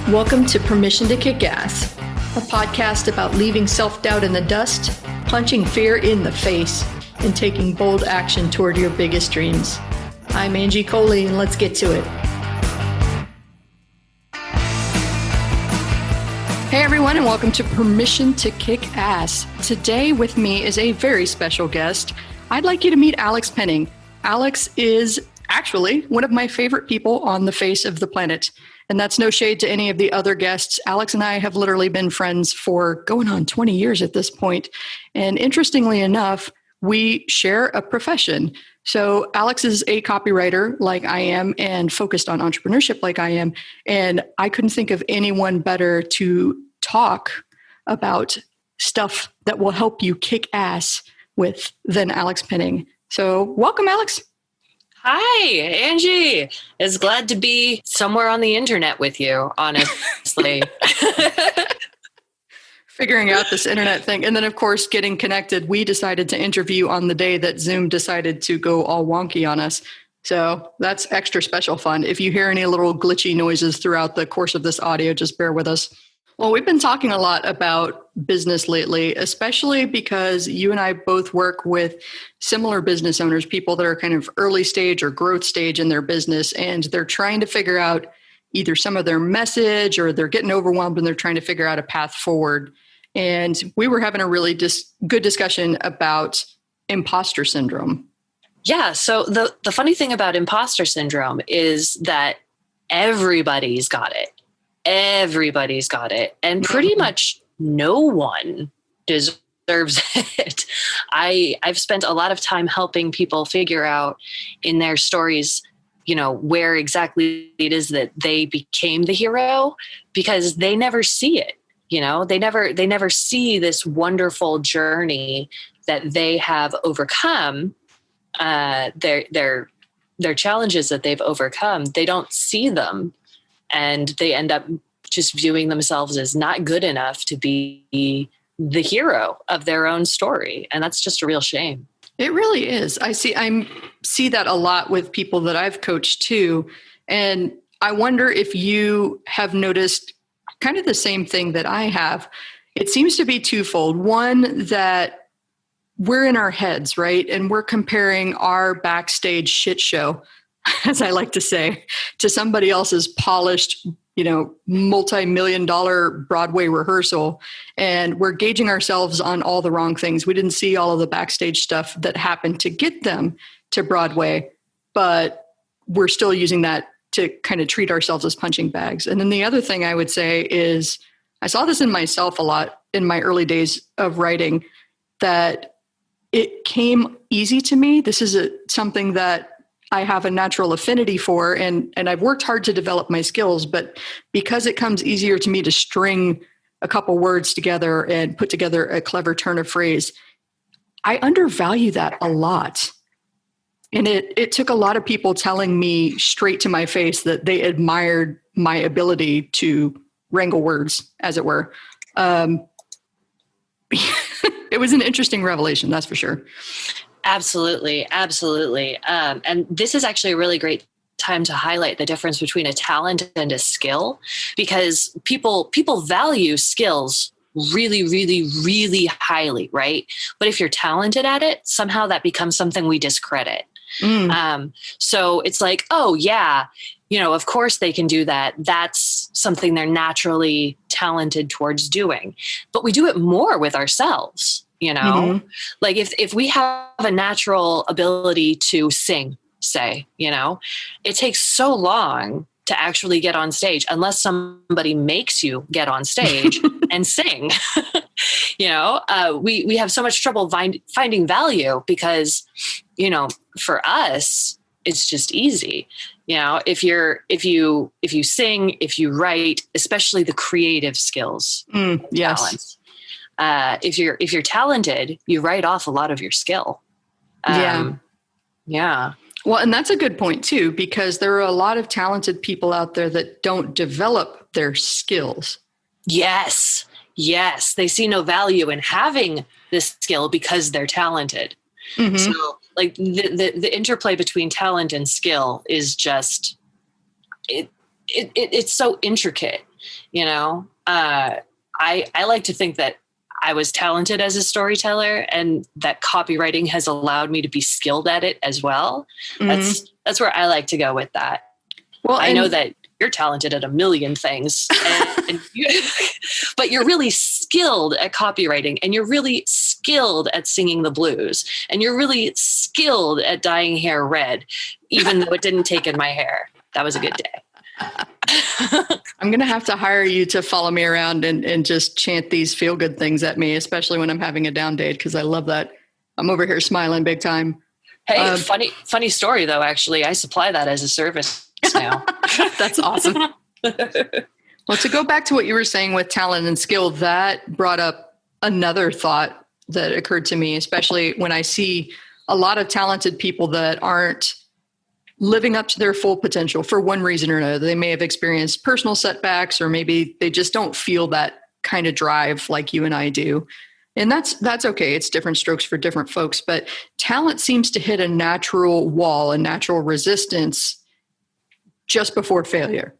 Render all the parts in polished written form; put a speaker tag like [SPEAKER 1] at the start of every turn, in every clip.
[SPEAKER 1] Welcome to Permission to Kick Ass, a podcast about leaving self-doubt in the dust, punching fear in the face, and taking bold action toward your biggest dreams. I'm Angie Coley, and let's get to it. Hey everyone, and welcome to Permission to Kick Ass. Today with me is a very special guest. I'd like you to meet Alix Penning. Alix is actually one of my favorite people on the face of the planet. And that's no shade to any of the other guests. Alix and I have literally been friends for going on 20 years at this point. And interestingly enough, we share a profession. So Alix is a copywriter like I am and focused on entrepreneurship like I am. And I couldn't think of anyone better to talk about stuff that will help you kick ass with than Alix Penning. So welcome, Alix.
[SPEAKER 2] Hi, Angie. It's glad to be somewhere on the internet with you, honestly.
[SPEAKER 1] Figuring out this internet thing. And then, of course, getting connected. We decided to interview on the day that Zoom decided to go all wonky on us. So that's extra special fun. If you hear any little glitchy noises throughout the course of this audio, just bear with us. Well, we've been talking a lot about business lately, especially because you and I both work with similar business owners, people that are kind of early stage or growth stage in their business, and they're trying to figure out either some of their message or they're getting overwhelmed and they're trying to figure out a path forward. And we were having a really good discussion about imposter syndrome.
[SPEAKER 2] Yeah. So the funny thing about imposter syndrome is that everybody's got it. Everybody's got it. And pretty much no one deserves it. I've spent a lot of time helping people figure out in their stories, where exactly it is that they became the hero, because they never see it. They never see this wonderful journey that they have overcome, their challenges that they've overcome. They don't see them. And they end up just viewing themselves as not good enough to be the hero of their own story. And that's just a real shame.
[SPEAKER 1] It really is. I see that a lot with people that I've coached too. And I wonder if you have noticed kind of the same thing that I have. It seems to be twofold. One, that we're in our heads, right? And we're comparing our backstage shit show, as I like to say, to somebody else's polished, multi-million-dollar Broadway rehearsal. And we're gauging ourselves on all the wrong things. We didn't see all of the backstage stuff that happened to get them to Broadway, but we're still using that to kind of treat ourselves as punching bags. And then the other thing I would say is, I saw this in myself a lot in my early days of writing, that it came easy to me. This is something that I have a natural affinity for, and I've worked hard to develop my skills, but because it comes easier to me to string a couple words together and put together a clever turn of phrase, I undervalue that a lot. And it took a lot of people telling me straight to my face that they admired my ability to wrangle words, as it were. It was an interesting revelation, that's for sure.
[SPEAKER 2] Absolutely. Absolutely. And this is actually a really great time to highlight the difference between a talent and a skill, because people value skills really, really, really highly, right? But if you're talented at it, somehow that becomes something we discredit. So it's like, oh yeah, of course they can do that. That's something they're naturally talented towards doing. But we do it more with ourselves. Like if we have a natural ability to sing, say, it takes so long to actually get on stage, unless somebody makes you get on stage and sing. We have so much trouble finding value because, for us, it's just easy. If you sing, if you write, especially the creative skills,
[SPEAKER 1] yes.
[SPEAKER 2] talents. If you're talented, you write off a lot of your skill. Yeah.
[SPEAKER 1] Well, and that's a good point too, because there are a lot of talented people out there that don't develop their skills.
[SPEAKER 2] Yes. They see no value in having this skill because they're talented. Mm-hmm. So like the interplay between talent and skill is just, it's so intricate, you know. I like to think that I was talented as a storyteller, and that copywriting has allowed me to be skilled at it as well.
[SPEAKER 1] Mm-hmm.
[SPEAKER 2] That's where I like to go with that. Well, I know that you're talented at a million things, but you're really skilled at copywriting, and you're really skilled at singing the blues, and you're really skilled at dyeing hair red, even though it didn't take in my hair. That was a good day.
[SPEAKER 1] I'm going to have to hire you to follow me around and just chant these feel good things at me, especially when I'm having a down day, because I love that. I'm over here smiling big time.
[SPEAKER 2] Hey, funny story though, actually, I supply that as a service now.
[SPEAKER 1] That's awesome. Well, to go back to what you were saying with talent and skill, that brought up another thought that occurred to me, especially when I see a lot of talented people that aren't living up to their full potential for one reason or another. They may have experienced personal setbacks, or maybe they just don't feel that kind of drive like you and I do. And that's okay. It's different strokes for different folks, but talent seems to hit a natural wall, a natural resistance just before failure.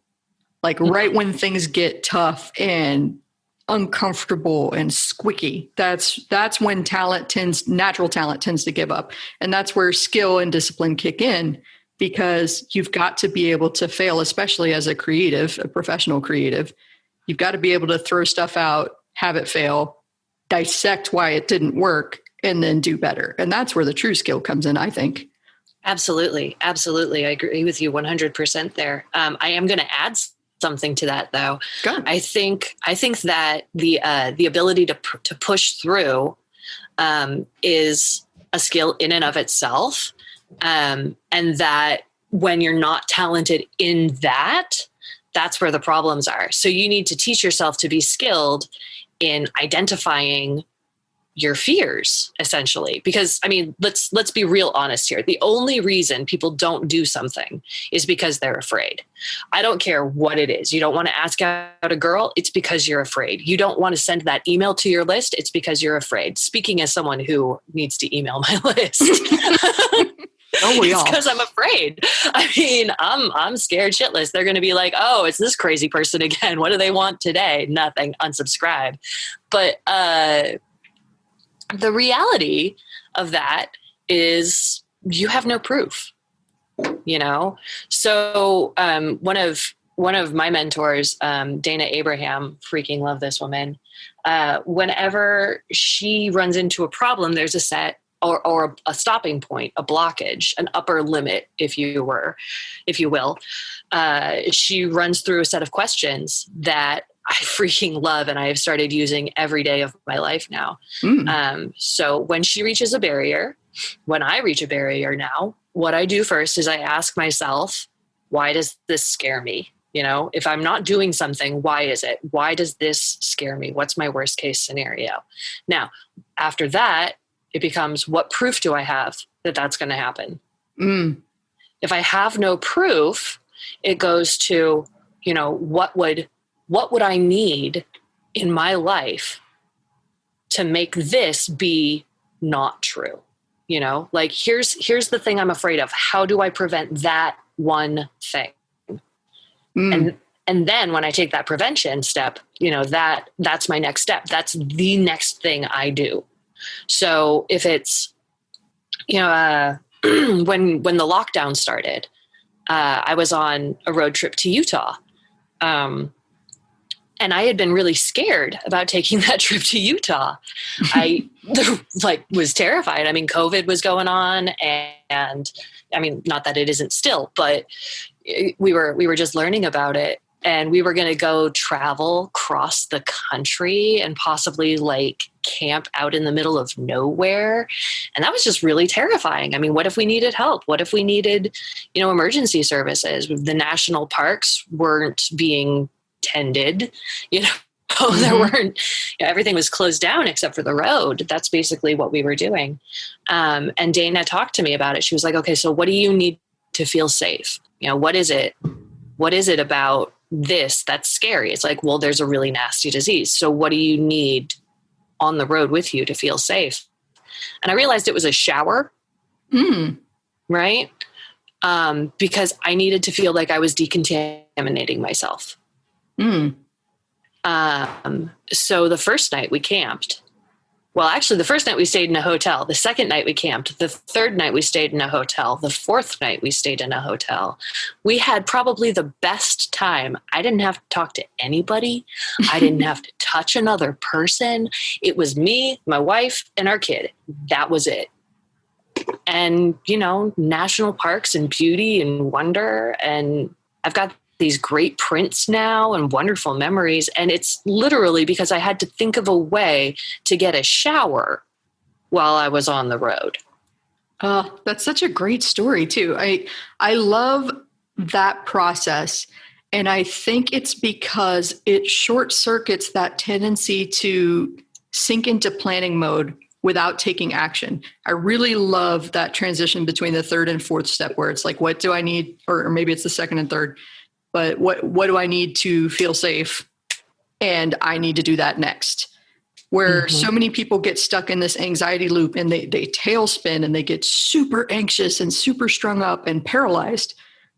[SPEAKER 1] Like right when things get tough and uncomfortable and squicky, that's when natural talent tends to give up. And that's where skill and discipline kick in, because you've got to be able to fail, especially as a creative, a professional creative. You've got to be able to throw stuff out, have it fail, dissect why it didn't work, and then do better. And that's where the true skill comes in, I think.
[SPEAKER 2] Absolutely. Absolutely. I agree with you 100% there. I am going to add something to that though. I think that the ability to push through is a skill in and of itself. And that when you're not talented in that's where the problems are. So you need to teach yourself to be skilled in identifying your fears, essentially. Because I mean, let's be real honest here. The only reason people don't do something is because they're afraid. I don't care what it is. You don't want to ask out a girl, it's because you're afraid. You don't want to send that email to your list, it's because you're afraid. Speaking as someone who needs to email my list.
[SPEAKER 1] Oh, we all.
[SPEAKER 2] It's because I'm afraid. I mean, I'm scared shitless. They're going to be like, oh, it's this crazy person again. What do they want today? Nothing. Unsubscribe. But the reality of that is you have no proof, you know? So one of my mentors, Dana Abraham, freaking love this woman. Whenever she runs into a problem, there's a set or a stopping point, a blockage, an upper limit, if you will. She runs through a set of questions that I freaking love, and I have started using every day of my life now. So when she reaches a barrier, when I reach a barrier now, what I do first is I ask myself, why does this scare me? You know, if I'm not doing something, why is it? Why does this scare me? What's my worst case scenario? Now, after that, it becomes, what proof do I have that that's going to happen? If I have no proof, it goes to, you know, what would I need in my life to make this be not true? You know, like here's the thing I'm afraid of. How do I prevent that one thing? And then when I take that prevention step, you know, that's my next step. That's the next thing I do. So if it's, you know, when the lockdown started, I was on a road trip to Utah. And I had been really scared about taking that trip to Utah. I was terrified. I mean, COVID was going on, and I mean, not that it isn't still, but we were just learning about it. And we were going to go travel across the country and possibly like camp out in the middle of nowhere. And that was just really terrifying. I mean, what if we needed help? What if we needed, you know, emergency services? The national parks weren't being tended, you know, there weren't, you know, everything was closed down except for the road. That's basically what we were doing. And Dana talked to me about it. She was like, okay, so what do you need to feel safe? You know, what is it about this that's scary? It's like, well, there's a really nasty disease. So what do you need on the road with you to feel safe? And I realized it was a shower. Right. because I needed to feel like I was decontaminating myself.
[SPEAKER 1] Mm.
[SPEAKER 2] So the first night we camped. Well, actually, the first night we stayed in a hotel. The second night we camped. The third night we stayed in a hotel. The fourth night we stayed in a hotel. We had probably the best time. I didn't have to talk to anybody. I didn't have to touch another person. It was me, my wife, and our kid. That was it. And, you know, national parks and beauty and wonder. And I've got these great prints now and wonderful memories. And it's literally because I had to think of a way to get a shower while I was on the road.
[SPEAKER 1] That's such a great story too. I love that process. And I think it's because it short circuits that tendency to sink into planning mode without taking action. I really love that transition between the third and fourth step where it's like, what do I need? Or maybe it's the second and third. But what do I need to feel safe? And I need to do that next. Where so many people get stuck in this anxiety loop and they tailspin and they get super anxious and super strung up and paralyzed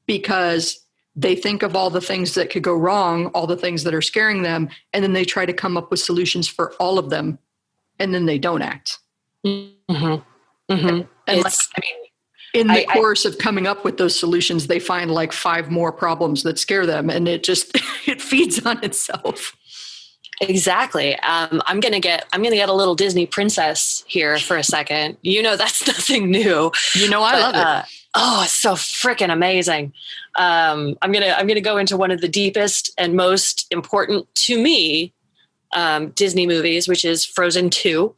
[SPEAKER 1] because they think of all the things that could go wrong, all the things that are scaring them, and then they try to come up with solutions for all of them, and then they don't act. And in the course of coming up with those solutions, they find like 5 more problems that scare them, and it just it feeds on itself.
[SPEAKER 2] Exactly. I'm gonna get a little Disney princess here for a second. You know, that's nothing new.
[SPEAKER 1] You know, I love it.
[SPEAKER 2] Oh, it's so freaking amazing. I'm gonna go into one of the deepest and most important to me Disney movies, which is Frozen 2.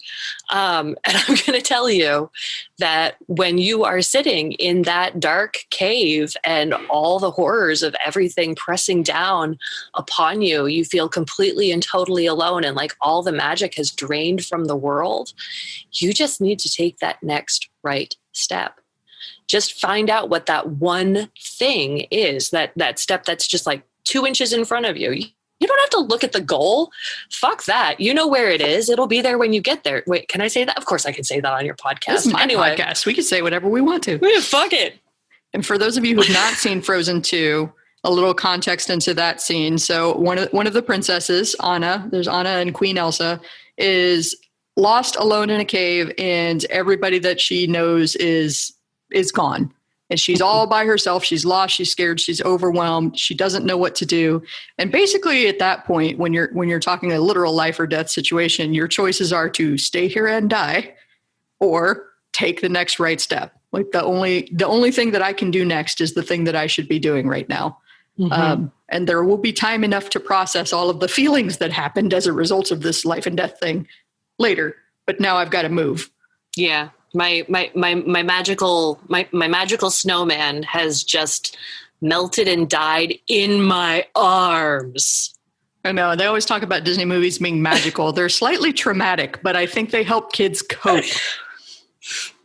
[SPEAKER 2] And I'm going to tell you that when you are sitting in that dark cave and all the horrors of everything pressing down upon you, you feel completely and totally alone and like all the magic has drained from the world. You just need to take that next right step. Just find out what that one thing is, that step that's just like 2 inches in front of you. You don't have to look at the goal. Fuck that. You know where it is. It'll be there when you get there. Wait, can I say that? Of course I can say that on your podcast.
[SPEAKER 1] This is my podcast. We can say whatever we want to.
[SPEAKER 2] Fuck it.
[SPEAKER 1] And for those of you who have not seen Frozen 2, a little context into that scene. So one of the princesses, Anna, there's Anna and Queen Elsa, is lost alone in a cave, and everybody that she knows is gone. And she's all by herself. She's lost. She's scared. She's overwhelmed. She doesn't know what to do. And basically at that point, when you're talking a literal life or death situation, your choices are to stay here and die or take the next right step. Like the only thing that I can do next is the thing that I should be doing right now. And there will be time enough to process all of the feelings that happened as a result of this life and death thing later. But now I've got to move.
[SPEAKER 2] Yeah. My magical snowman has just melted and died in my arms.
[SPEAKER 1] I know. They always talk about Disney movies being magical. They're slightly traumatic, but I think they help kids cope.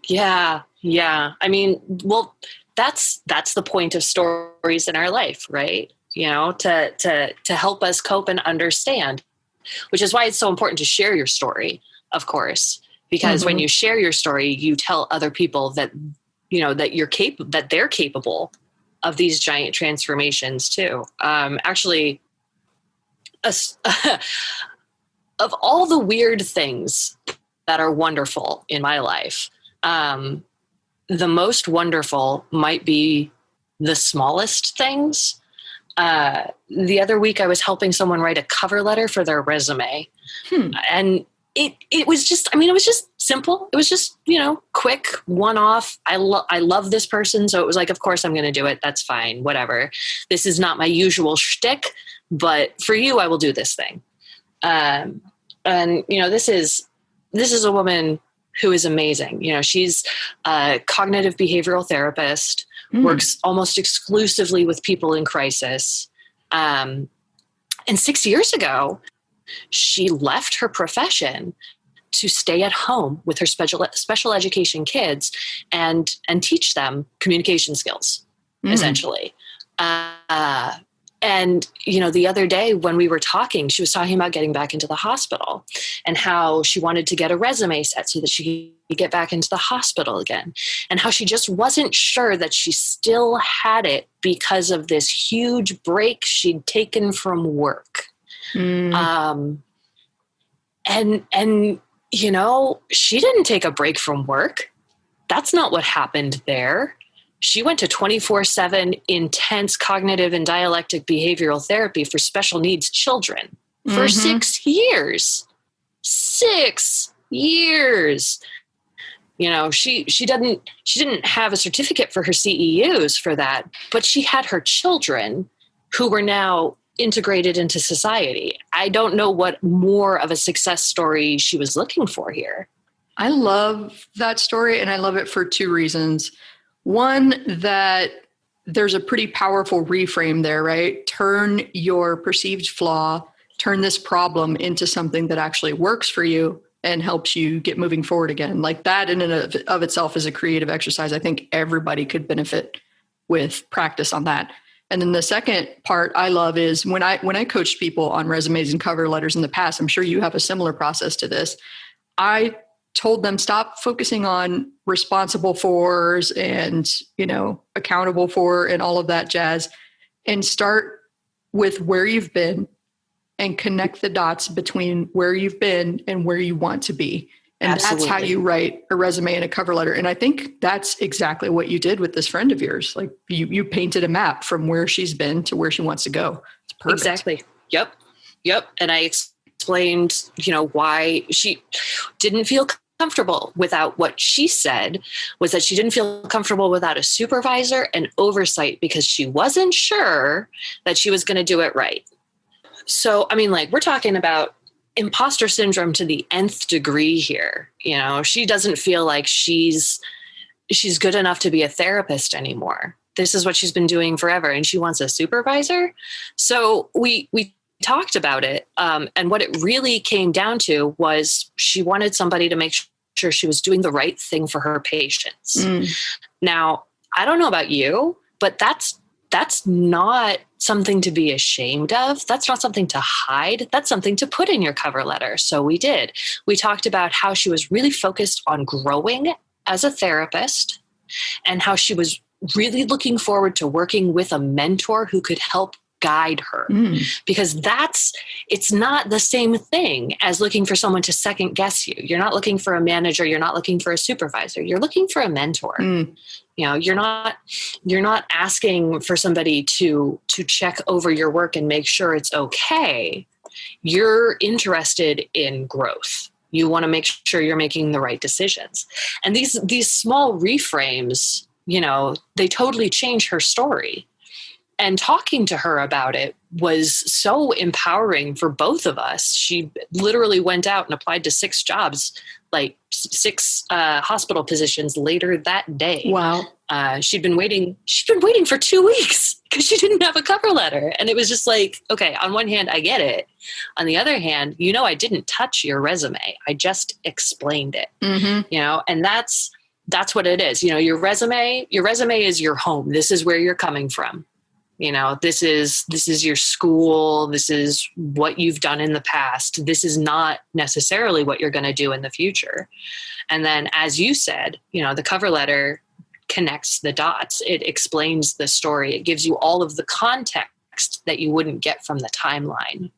[SPEAKER 2] Yeah. I mean, well, that's the point of stories in our life, right? You know, to help us cope and understand, which is why it's so important to share your story, of course. Because when you share your story, you tell other people that, you know, that that they're capable of these giant transformations too. Actually, of all the weird things that are wonderful in my life, the most wonderful might be the smallest things. The other week I was helping someone write a cover letter for their resume. And it was just simple. It was just, you know, quick, one-off. I love this person. So it was like, of course I'm going to do it. That's fine. Whatever. This is not my usual shtick, but for you, I will do this thing. And you know, this is a woman who is amazing. You know, she's a cognitive behavioral therapist, works almost exclusively with people in crisis. And 6 years ago, she left her profession to stay at home with her special education kids and teach them communication skills, essentially. And, the other day when we were talking, she was talking about getting back into the hospital and how she wanted to get a resume set so that she could get back into the hospital again, and how she just wasn't sure that she still had it because of this huge break she'd taken from work. And she didn't take a break from work. That's not what happened there. She went to 24/7 intense cognitive and dialectic behavioral therapy for special needs children for 6 years. 6 years. She didn't have a certificate for her CEUs for that, but she had her children who were now integrated into society. I don't know what more of a success story she was looking for here.
[SPEAKER 1] I love that story, and I love it for two reasons. One, that there's a pretty powerful reframe there, right? Turn your perceived flaw, turn this problem into something that actually works for you and helps you get moving forward again. Like that in and of itself is a creative exercise. I think everybody could benefit with practice on that. And then the second part I love is when I coached people on resumes and cover letters in the past, I'm sure you have a similar process to this. I told them stop focusing on responsible fors and, accountable for and all of that jazz, and start with where you've been and connect the dots between where you've been and where you want to be. And Absolutely. That's how you write a resume and a cover letter. And I think that's exactly what you did with this friend of yours. Like you painted a map from where she's been to where she wants to go. It's perfect.
[SPEAKER 2] Exactly. Yep. And I explained, why she didn't feel comfortable without what she said was that she didn't feel comfortable without a supervisor and oversight because she wasn't sure that she was going to do it right. So, we're talking about imposter syndrome to the nth degree here. She doesn't feel like she's good enough to be a therapist anymore. This is what she's been doing forever, and she wants a supervisor. So we talked about it. And what it really came down to was she wanted somebody to make sure she was doing the right thing for her patients. Now, I don't know about you, but that's not something to be ashamed of. That's not something to hide. That's something to put in your cover letter. So we did. We talked about how she was really focused on growing as a therapist and how she was really looking forward to working with a mentor who could help guide her, because it's not the same thing as looking for someone to second guess you. You're not looking for a manager. You're not looking for a supervisor. You're looking for a mentor. You're not asking for somebody to check over your work and make sure it's okay. You're interested in growth. You want to make sure you're making the right decisions. And these small reframes, they totally change her story. And talking to her about it was so empowering for both of us. She literally went out and applied to 6 jobs, like 6 hospital positions later that day.
[SPEAKER 1] Wow.
[SPEAKER 2] She'd been waiting for 2 weeks because she didn't have a cover letter. And it was just like, okay, on one hand, I get it. On the other hand, I didn't touch your resume. I just explained it, and that's what it is. Your resume is your home. This is where you're coming from. This is your school. This is what you've done in the past. This is not necessarily what you're going to do in the future. And then, as you said, the cover letter connects the dots. It explains the story. It gives you all of the context that you wouldn't get from the timeline.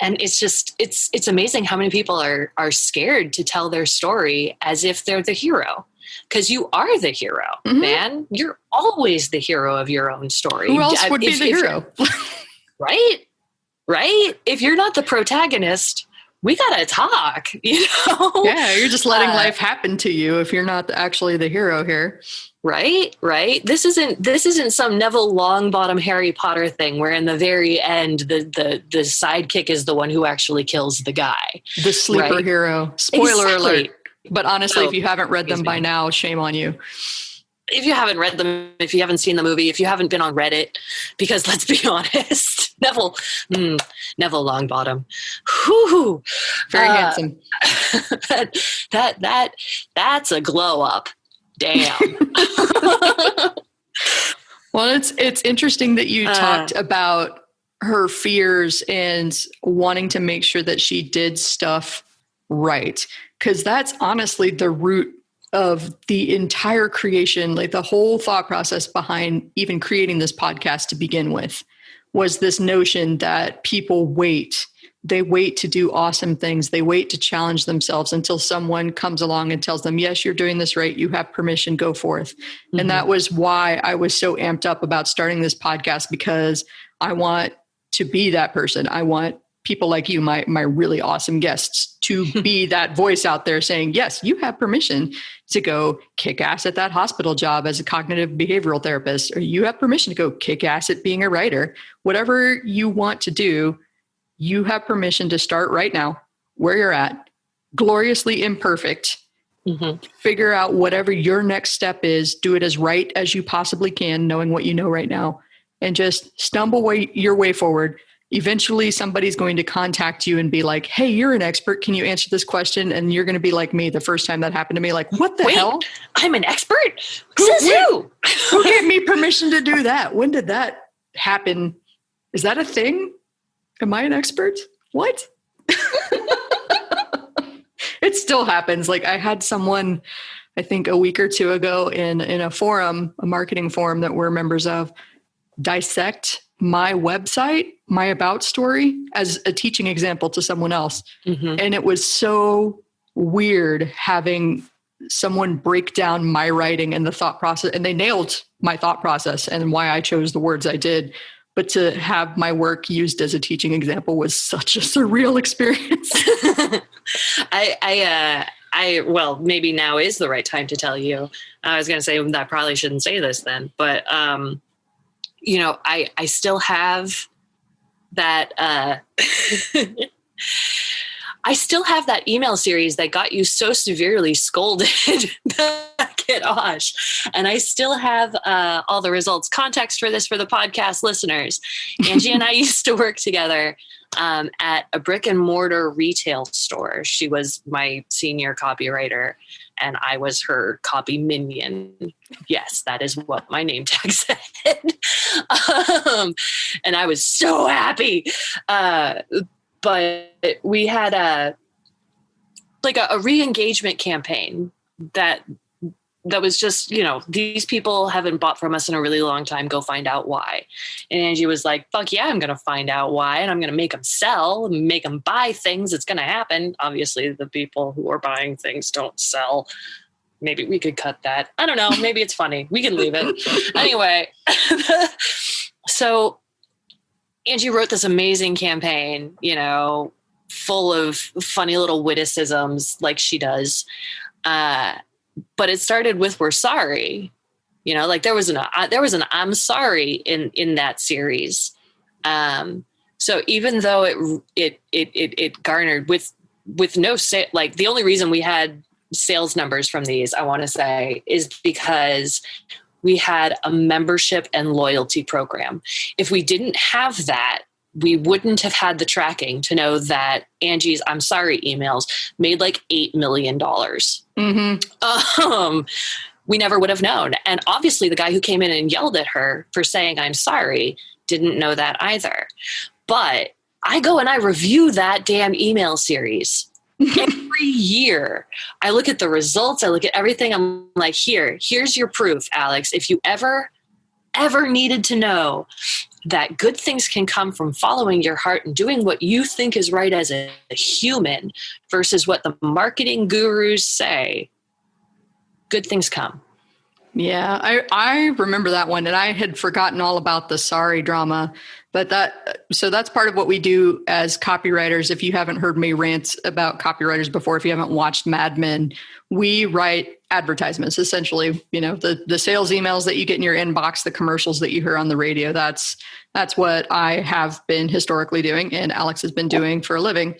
[SPEAKER 2] And it's amazing how many people are scared to tell their story as if they're the hero. Because you are the hero, man. You're always the hero of your own story.
[SPEAKER 1] Who else would be the hero?
[SPEAKER 2] Right? If you're not the protagonist, we got to talk,
[SPEAKER 1] Yeah, you're just letting life happen to you if you're not actually the hero here.
[SPEAKER 2] Right. This isn't some Neville Longbottom Harry Potter thing where in the very end, the sidekick is the one who actually kills the guy.
[SPEAKER 1] The sleeper hero. Spoiler alert. But honestly, if you haven't read them by now, shame on you.
[SPEAKER 2] If you haven't read them, if you haven't seen the movie, if you haven't been on Reddit, because let's be honest, Neville Longbottom, whew,
[SPEAKER 1] very handsome.
[SPEAKER 2] That's a glow up. Damn.
[SPEAKER 1] Well, it's interesting that you talked about her fears and wanting to make sure that she did stuff right. Because that's honestly the root of the entire creation, like the whole thought process behind even creating this podcast to begin with, was this notion that people wait. They wait to do awesome things. They wait to challenge themselves until someone comes along and tells them, yes, you're doing this right. You have permission, go forth. Mm-hmm. And that was why I was so amped up about starting this podcast, because I want to be that person. I want people like you, my really awesome guests, to be that voice out there saying, yes, you have permission to go kick ass at that hospital job as a cognitive behavioral therapist, or you have permission to go kick ass at being a writer. Whatever you want to do, you have permission to start right now where you're at, gloriously imperfect. Mm-hmm. Figure out whatever your next step is, do it as right as you possibly can, knowing what you know right now, and just stumble your way forward. Eventually somebody's going to contact you and be like, hey, you're an expert. Can you answer this question? And you're going to be like me the first time that happened to me. Like, what the hell?
[SPEAKER 2] I'm an expert? Who
[SPEAKER 1] gave me permission to do that? When did that happen? Is that a thing? Am I an expert? What? It still happens. Like, I had someone, I think a week or two ago in a forum, a marketing forum that we're members of, dissect my website, my about story, as a teaching example to someone else. Mm-hmm. And it was so weird having someone break down my writing and the thought process, and they nailed my thought process and why I chose the words I did. But to have my work used as a teaching example was such a surreal experience.
[SPEAKER 2] Well, maybe now is the right time to tell you. I was going to say that I probably shouldn't say this then, but, I still have that, I still have that email series that got you so severely scolded back at Osh. And I still have all the results. Context for this for the podcast listeners. Angie and I used to work together at a brick and mortar retail store. She was my senior copywriter and I was her copy minion. Yes, that is what my name tag said. And I was so happy. But we had a re-engagement campaign that was just, these people haven't bought from us in a really long time. Go find out why. And Angie was like, fuck yeah, I'm going to find out why. And I'm going to make them sell, make them buy things. It's going to happen. Obviously, the people who are buying things don't sell. Maybe we could cut that. I don't know. Maybe it's funny. We can leave it. Anyway, so Angie wrote this amazing campaign, full of funny little witticisms like she does. But it started with, we're sorry, there was an I'm sorry in that series. So even though it garnered with no sale, like the only reason we had sales numbers from these, I want to say, is because we had a membership and loyalty program. If we didn't have that, we wouldn't have had the tracking to know that Angie's I'm sorry emails made like $8 million. Mm-hmm. We never would have known. And obviously the guy who came in and yelled at her for saying I'm sorry didn't know that either. But I go and I review that damn email series. Every year, I look at the results, I look at everything. I'm like, here's your proof, Alix. If you ever needed to know that good things can come from following your heart and doing what you think is right as a human versus what the marketing gurus say, good things come.
[SPEAKER 1] Yeah, I remember that one, and I had forgotten all about the sorry drama. But that's part of what we do as copywriters. If you haven't heard me rant about copywriters before, if you haven't watched Mad Men, we write advertisements, essentially, the sales emails that you get in your inbox, the commercials that you hear on the radio. That's what I have been historically doing and Alix has been doing for a living.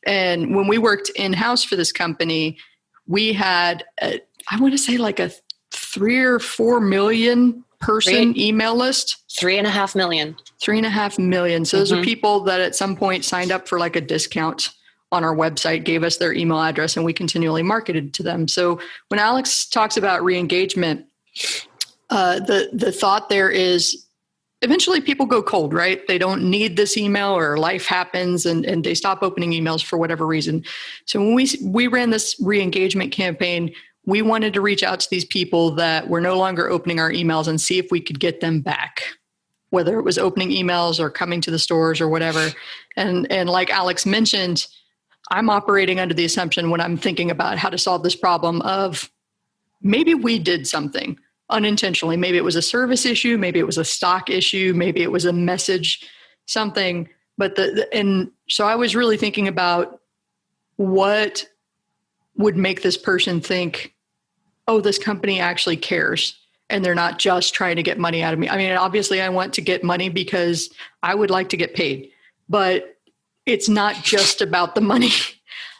[SPEAKER 1] And when we worked in-house for this company, we had, I want to say like a 3 or 4 million person email list.
[SPEAKER 2] 3.5 million.
[SPEAKER 1] 3.5 million. So those are people that at some point signed up for like a discount on our website, gave us their email address, and we continually marketed to them. So when Alix talks about re-engagement, The thought there is eventually people go cold, right? They don't need this email or life happens and they stop opening emails for whatever reason. So when we ran this re-engagement campaign, we wanted to reach out to these people that were no longer opening our emails and see if we could get them back, whether it was opening emails or coming to the stores or whatever. And like Alix mentioned, I'm operating under the assumption when I'm thinking about how to solve this problem of maybe we did something unintentionally. Maybe it was a service issue. Maybe it was a stock issue. Maybe it was a message, something. But and so I was really thinking about what would make this person think, oh, this company actually cares and they're not just trying to get money out of me. I mean, obviously I want to get money because I would like to get paid, but it's not just about the money.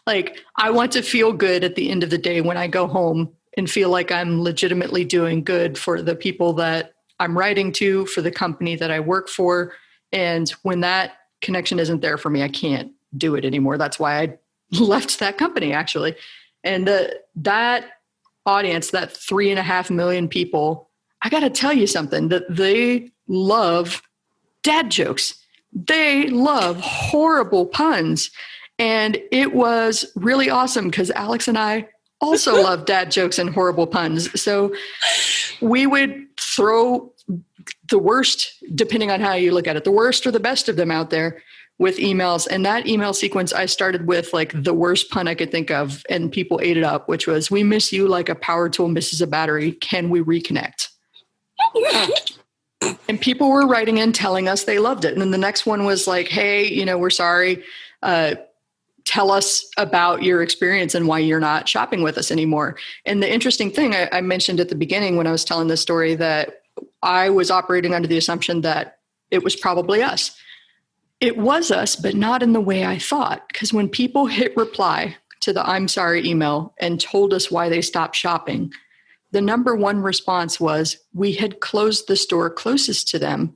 [SPEAKER 1] Like, I want to feel good at the end of the day when I go home and feel like I'm legitimately doing good for the people that I'm writing to, for the company that I work for. And when that connection isn't there for me, I can't do it anymore. That's why I left that company, actually. And that audience, that 3.5 million people, I got to tell you something, that they love dad jokes. They love horrible puns. And it was really awesome because Alix and I also love dad jokes and horrible puns. So we would throw the worst, depending on how you look at it, the worst or the best of them out there with emails. And that email sequence, I started with like the worst pun I could think of, and people ate it up, which was, "We miss you like a power tool misses a battery. Can we reconnect?" And people were writing in telling us they loved it. And then the next one was like, "Hey, we're sorry. Tell us about your experience and why you're not shopping with us anymore." And the interesting thing I mentioned at the beginning when I was telling this story, that I was operating under the assumption that it was probably us. It was us, but not in the way I thought. Because when people hit reply to the "I'm sorry" email and told us why they stopped shopping, the number one response was, we had closed the store closest to them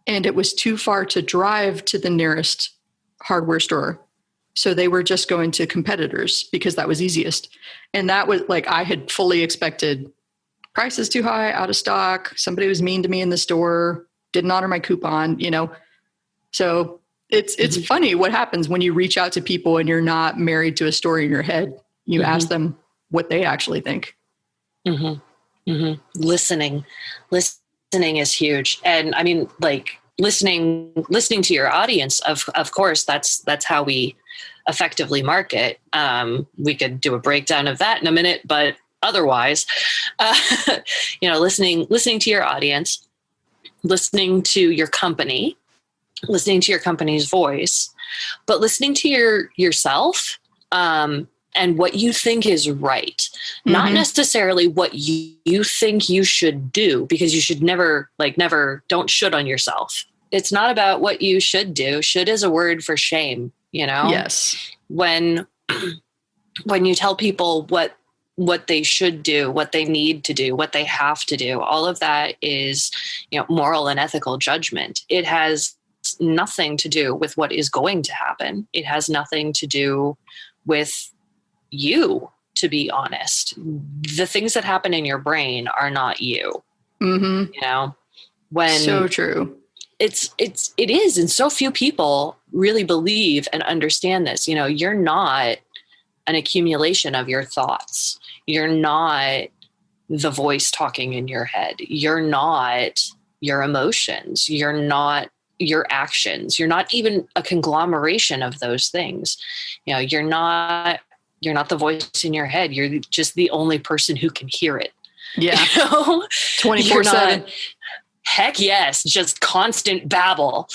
[SPEAKER 1] and it was too far to drive to the nearest hardware store. So they were just going to competitors because that was easiest. And that was like, I had fully expected prices too high, out of stock, somebody was mean to me in the store, didn't honor my coupon, So it's funny what happens when you reach out to people and you're not married to a story in your head. You ask them what they actually think.
[SPEAKER 2] Listening is huge. And I mean, like listening to your audience, of course, that's how we effectively market. We could do a breakdown of that in a minute, but otherwise, listening to your audience, listening to your company, listening to your company's voice, but listening to yourself, and what you think is right, not necessarily what you think you should do, because you should never don't should on yourself. It's not about what you should do. Should is a word for shame, Yes. When you tell people what they should do, what they need to do, what they have to do, all of that is, moral and ethical judgment. It has nothing to do with what is going to happen. It has nothing to do with you, to be honest. The things that happen in your brain are not you. When
[SPEAKER 1] so true.
[SPEAKER 2] It is. And so few people really believe and understand this. You're not an accumulation of your thoughts. You're not the voice talking in your head. You're not your emotions. You're not your actions. You're not even a conglomeration of those things. You're not the voice in your head. You're just the only person who can hear it.
[SPEAKER 1] Yeah. 24/7.
[SPEAKER 2] Heck yes. Just constant babble.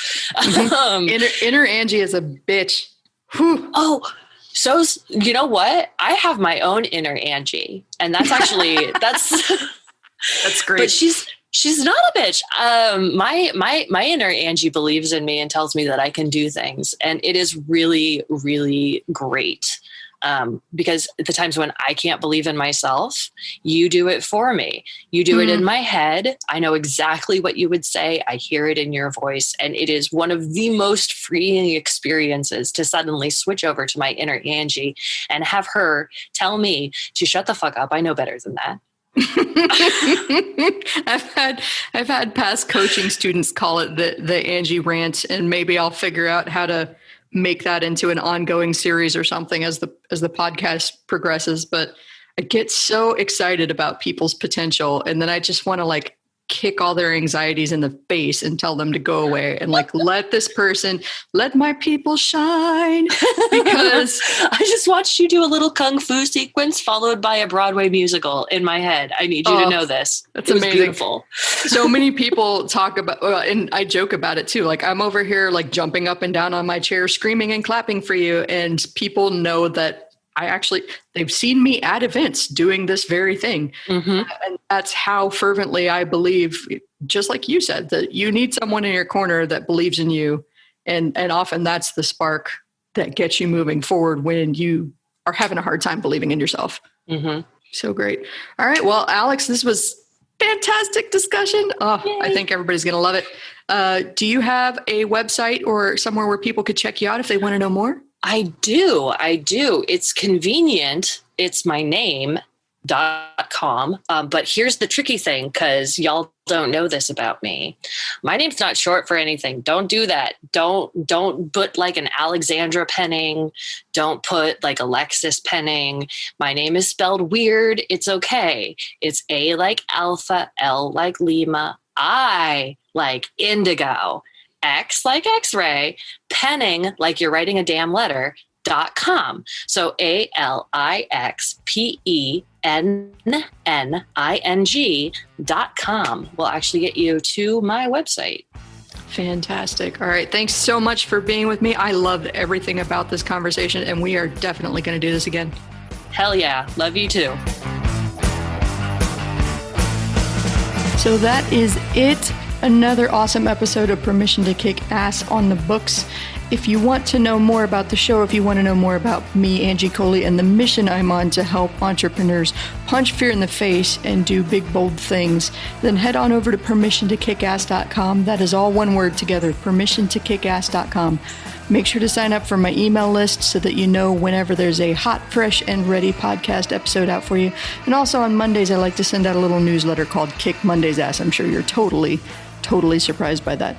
[SPEAKER 1] Inner Angie is a bitch. Whew.
[SPEAKER 2] Oh, so you know what? I have my own inner Angie, and that's actually,
[SPEAKER 1] that's great.
[SPEAKER 2] But she's not a bitch. My inner Angie believes in me and tells me that I can do things. And it is really, really great. Because at the times when I can't believe in myself, you do it for me. You do it in my head. I know exactly what you would say. I hear it in your voice. And it is one of the most freeing experiences to suddenly switch over to my inner Angie and have her tell me to shut the fuck up. I know better than that.
[SPEAKER 1] I've had past coaching students call it the Angie rant, and maybe I'll figure out how to make that into an ongoing series or something as the podcast progresses. But I get so excited about people's potential, and then I just want to like kick all their anxieties in the face and tell them to go away and like let my people shine. Because
[SPEAKER 2] I just watched you do a little kung fu sequence followed by a Broadway musical in my head. I need you to know this.
[SPEAKER 1] That's
[SPEAKER 2] amazing.
[SPEAKER 1] Beautiful. So many people talk about, and I joke about it too. Like I'm over here, like jumping up and down on my chair, screaming and clapping for you. And people know that they've seen me at events doing this very thing. Mm-hmm. And that's how fervently I believe, just like you said, that you need someone in your corner that believes in you. And often that's the spark that gets you moving forward when you are having a hard time believing in yourself. Mm-hmm. So great. All right. Well, Alix, this was fantastic discussion. I think everybody's going to love it. Do you have a website or somewhere where people could check you out if they want to know more?
[SPEAKER 2] I do. It's convenient. It's my name.com. But here's the tricky thing, because y'all don't know this about me. My name's not short for anything. Don't do that. Don't put like an Alexandra Penning. Don't put like Alexis Penning. My name is spelled weird. It's okay. It's A like alpha, L like Lima, I like indigo, X like X-ray, Penning like you're writing a damn letter, .com. So ALIXPENNING.com will actually get you to my website.
[SPEAKER 1] Fantastic. All right. Thanks so much for being with me. I loved everything about this conversation, and we are definitely going to do this again.
[SPEAKER 2] Hell yeah. Love you too.
[SPEAKER 1] So that is it. Another awesome episode of Permission to Kick Ass on the books. If you want to know more about the show, if you want to know more about me, Angie Coley, and the mission I'm on to help entrepreneurs punch fear in the face and do big, bold things, then head on over to permissiontokickass.com. That is all one word together, permissiontokickass.com. Make sure to sign up for my email list so that you know whenever there's a hot, fresh, and ready podcast episode out for you. And also on Mondays, I like to send out a little newsletter called Kick Monday's Ass. I'm sure you're totally surprised by that.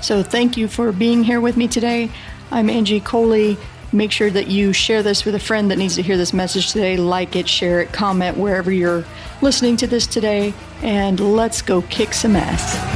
[SPEAKER 1] So thank you for being here with me today. I'm Angie Coley. Make sure that you share this with a friend that needs to hear this message today. Like it, share it, comment wherever you're listening to this today, and let's go kick some ass.